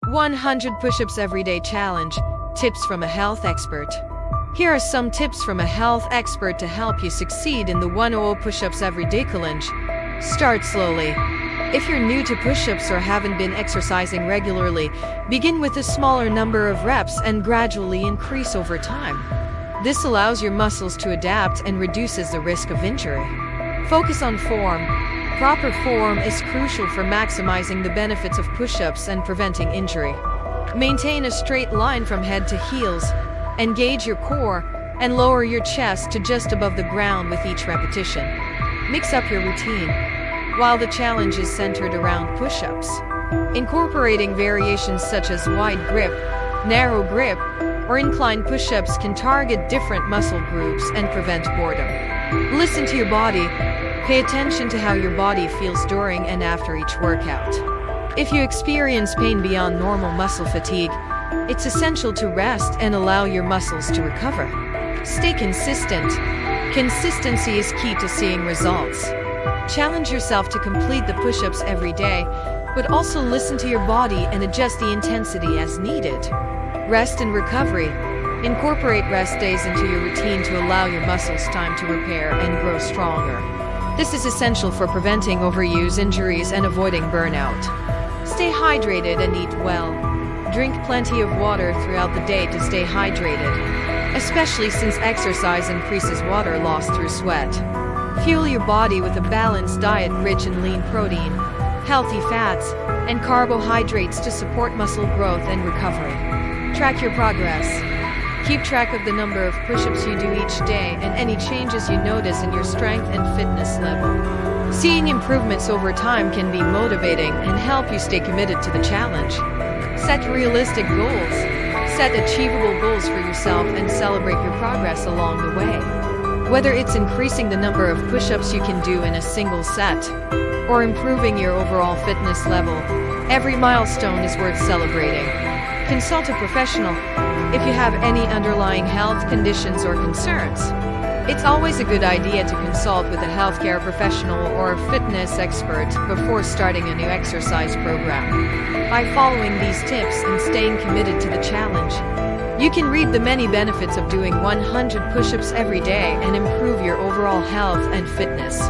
100 Push-Ups Everyday Challenge. Tips from a health expert. Here are some tips from a health expert to help you succeed in the 100 Push-Ups Everyday Challenge. Start slowly. If you're new to push-ups or haven't been exercising regularly, begin with a smaller number of reps and gradually increase over time. This allows your muscles to adapt and reduces the risk of injury. Focus on form. Proper form is crucial for maximizing the benefits of push-ups and preventing injury. Maintain a straight line from head to heels. Engage your core and lower your chest to just above the ground with each repetition. Mix up your routine. While the challenge is centered around push-ups, incorporating variations such as wide grip, narrow grip, or incline push-ups can target different muscle groups and prevent boredom. Listen to your body. Pay attention to how your body feels during and after each workout. If you experience pain beyond normal muscle fatigue, it's essential to rest and allow your muscles to recover. Stay consistent. Consistency is key to seeing results. Challenge yourself to complete the push-ups every day, but also listen to your body and adjust the intensity as needed. Rest and recovery. Incorporate rest days into your routine to allow your muscles time to repair and grow stronger. This is essential for preventing overuse injuries and avoiding burnout. Stay hydrated and eat well. Drink plenty of water throughout the day to stay hydrated, especially since exercise increases water loss through sweat. Fuel your body with a balanced diet rich in lean protein, healthy fats, and carbohydrates to support muscle growth and recovery. Track your progress. Keep track of the number of push-ups you do each day and any changes you notice in your strength and fitness level. Seeing improvements over time can be motivating and help you stay committed to the challenge. Set realistic goals. Set achievable goals for yourself and celebrate your progress along the way. Whether it's increasing the number of push-ups you can do in a single set or improving your overall fitness level, every milestone is worth celebrating. Consult a professional if you have any underlying health conditions or concerns. It's always a good idea to consult with a healthcare professional or a fitness expert before starting a new exercise program. By following these tips and staying committed to the challenge, you can reap the many benefits of doing 100 push-ups every day and improve your overall health and fitness.